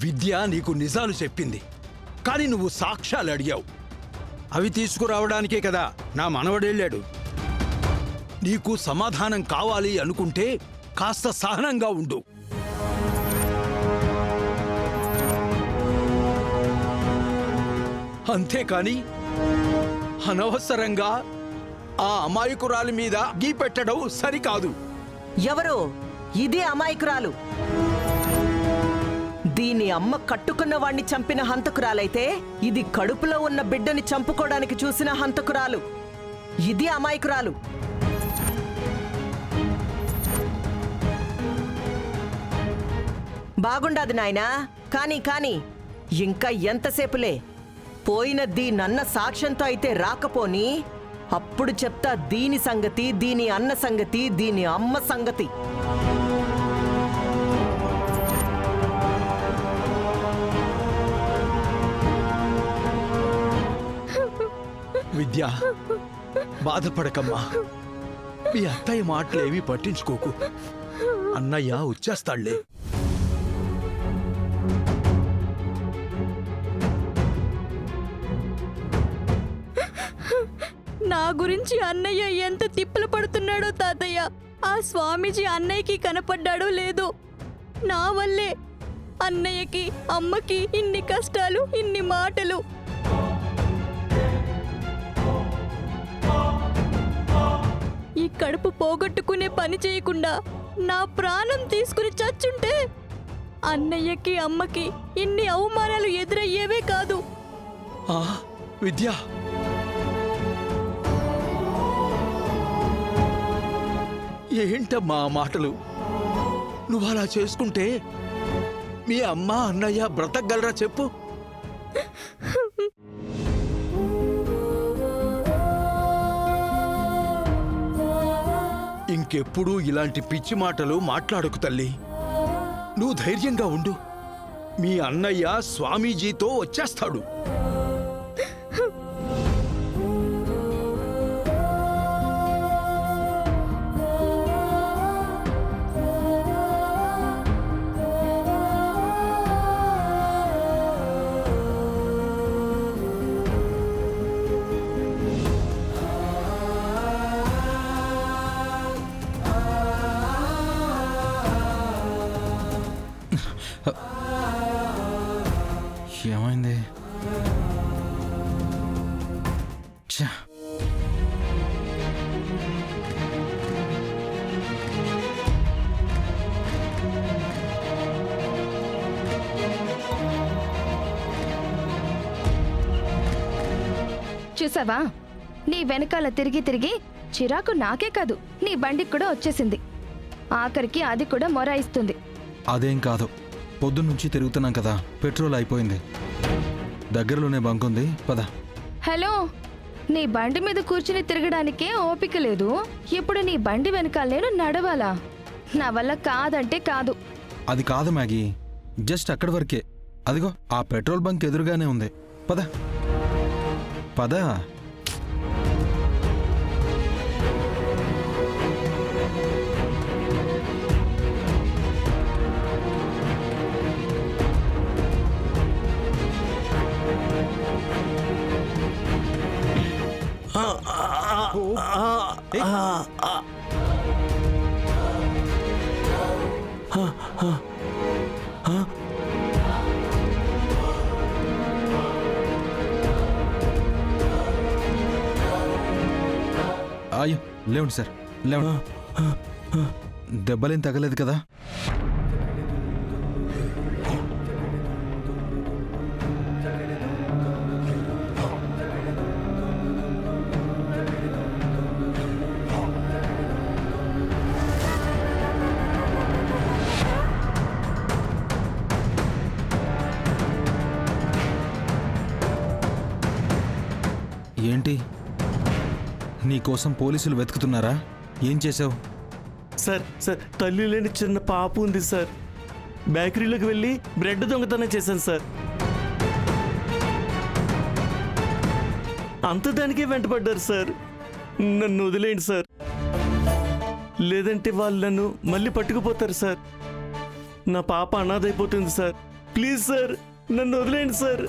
విద్య నీకు నిజాలు చెప్పింది, కానీ నువ్వు సాక్ష్యాలు అడిగావు. అవి తీసుకురావడానికే కదా నా మనవడెళ్ళాడు. నీకు సమాధానం కావాలి అనుకుంటే కాస్త సహనంగా ఉండు. అంతేకాని అనవసరంగా ఆ అమాయకురాలి మీద గీపెట్టడం సరికాదు. ఎవరు? ఇదే అమాయకురాలు. దీని అమ్మ కట్టుకున్న వాణ్ణి చంపిన హంతకురాలైతే ఇది కడుపులో ఉన్న బిడ్డని చంపుకోవడానికి చూసిన హంతకురాలు. ఇది అమాయకురాలు. బాగుండాది నాయనా. కానీ ఇంకా ఎంతసేపులే? పోయిన దీనన్న సాక్ష్యంతో అయితే రాకపోని అప్పుడు చెప్తా దీని సంగతి, దీని అన్న సంగతి, దీని అమ్మ సంగతి. విద్య, బాధపడకమ్మా. మీ అత్తయ్య మాటలేవి పట్టించుకోకు. అన్నయ్య వచ్చేస్తాళ్లే. నా గురించి అన్నయ్య ఎంత తిప్పలు పడుతున్నాడో తాతయ్య. ఆ స్వామీజీ అన్నయ్యకి కనపడ్డాడో లేదో. నా వల్లే అన్నయ్యకి అమ్మకి ఇన్ని కష్టాలు, ఇన్ని మాటలు. ఈ కడుపు పోగొట్టుకునే పని చేయకుండా నా ప్రాణం తీసుకుని చచ్చుంటే అన్నయ్యకి అమ్మకి ఇన్ని అవమానాలు ఎదురయ్యేవే కాదు. విద్య, ఏంటమ్మా మాటలు? నువ్వలా చేసుకుంటే మీ అమ్మ అన్నయ్య బ్రతకగలరా చెప్పు? ఇంకెప్పుడు ఇలాంటి పిచ్చి మాటలు మాట్లాడకు తల్లి. నువ్వు ధైర్యంగా ఉండు. మీ అన్నయ్య స్వామీజీతో వచ్చేస్తాడు. ఏమైంది? చూసావా, నీ వెనకాల తిరిగి చిరాకు నాకే కాదు నీ బండికి కూడా వచ్చేసింది. ఆఖరికి అది కూడా మొరాయిస్తుంది. అదేం కాదు, పొద్దున్నుంచి తిరుగుతున్నాం కదా, పెట్రోల్ అయిపోయింది. దగ్గరలోనే బంక్ ఉంది, పద. హలో, నీ బండి మీద కూర్చుని తిరగడానికే ఓపిక లేదు. ఇప్పుడు నీ బండి వెనకాల నేను నడవాలా? నా వల్ల కాదంటే కాదు. అది కాదు మ్యాగీ, జస్ట్ అక్కడి వరకే. అదిగో ఆ పెట్రోల్ బంక్ ఎదురుగానే ఉంది, పద పద. అయ్యో, లేవండి సార్, లేవండి. దెబ్బలేం తగలేదు కదా? ఏంటి, నీకోసం పోలీసులు వెతుకుతున్నారా? ఏం చేసావు? సార్ తల్లి లేని చిన్న పాప ఉంది సార్. బేకరీలోకి వెళ్ళి బ్రెడ్ దొంగతనం చేశాను సార్. అంత దానికే వెంటపడ్డారు సార్. నన్ను వదిలేయండి సార్, లేదంటే వాళ్ళు నన్ను మళ్ళీ పట్టుకుపోతారు సార్. నా పాప అనాథైపోతుంది సార్. ప్లీజ్ సార్, నన్ను వదిలేండి సార్.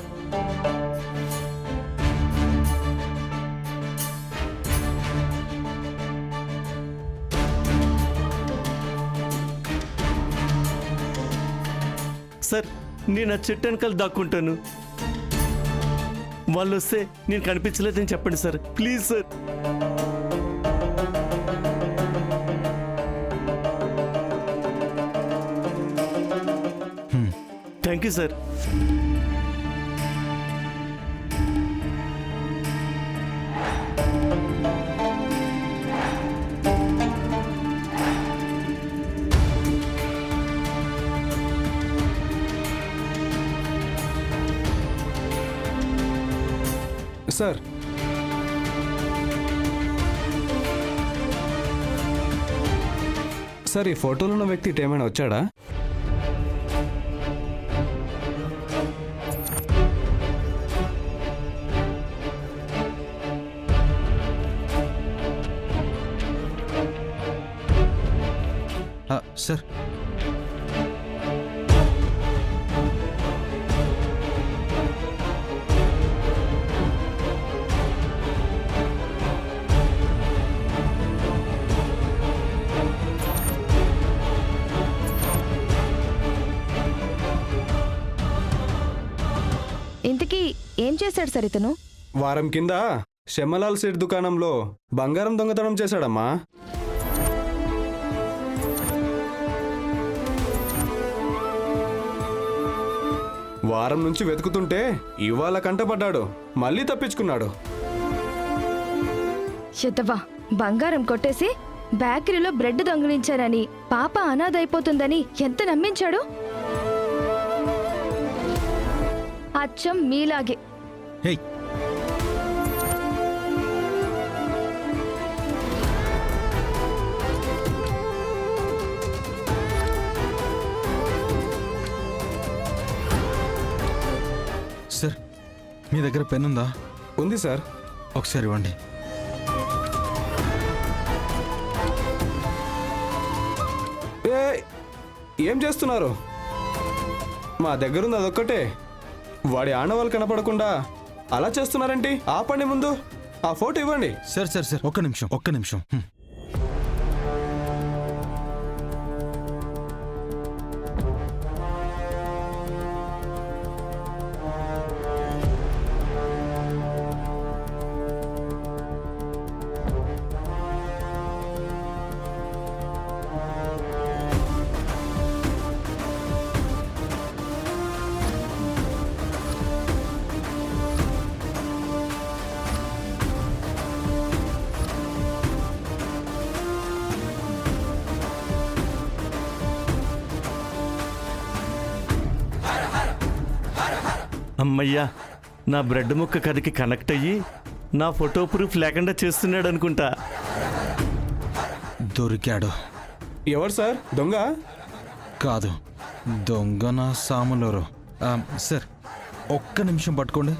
సార్, నేను ఆ చెట్టు వెనకాల దాక్కుంటాను. వాళ్ళు వస్తే నేను కనిపించలేదని చెప్పండి sir, please sir. Thank you sir. Sir, sir ఈ ఫోటోలో ఉన్న వ్యక్తి ఇటు ఏమైనా వచ్చాడా? సార్, ఇంతకీ ఏం చేశాడు సార్ ఇతను? వారం కింద షెమ్మలాల్ సేట్ దుకాణంలో బంగారం దొంగతనం చేశాడమ్మా. వారం నుంచి వెతుకుతుంటే ఇవాళ కంటపడ్డాడు, మళ్ళీ తప్పించుకున్నాడు. శతవా, బంగారం కొట్టేసి బేకరీలో బ్రెడ్ దొంగిలించారని, పాప అనాథ అయిపోతుందని ఎంత నమ్మించాడు. అచ్చం మీలాగే. హే, సార్, మీ దగ్గర పెన్ ఉందా? ఉంది సార్. ఒకసారి ఇవ్వండి. ఏం చేస్తున్నారు? మా దగ్గరుంది అదొక్కటే. వాడి ఆనవాళ్ళు కనపడకుండా అలా చేస్తున్నారేంటి? ఆపండి, ముందు ఆ ఫోటో ఇవ్వండి. సార్ సార్ సార్, ఒక్క నిమిషం. అమ్మయ్యా, నా బ్రెడ్ ముక్క కథకి కనెక్ట్ అయ్యి నా ఫోటో ప్రూఫ్ లేకుండా చేస్తున్నాడు అనుకుంటా. దొరికాడు. ఎవరు సార్ దొంగ? కాదు, దొంగ నా సాములోరు. సార్, ఒక్క నిమిషం పట్టుకోండి.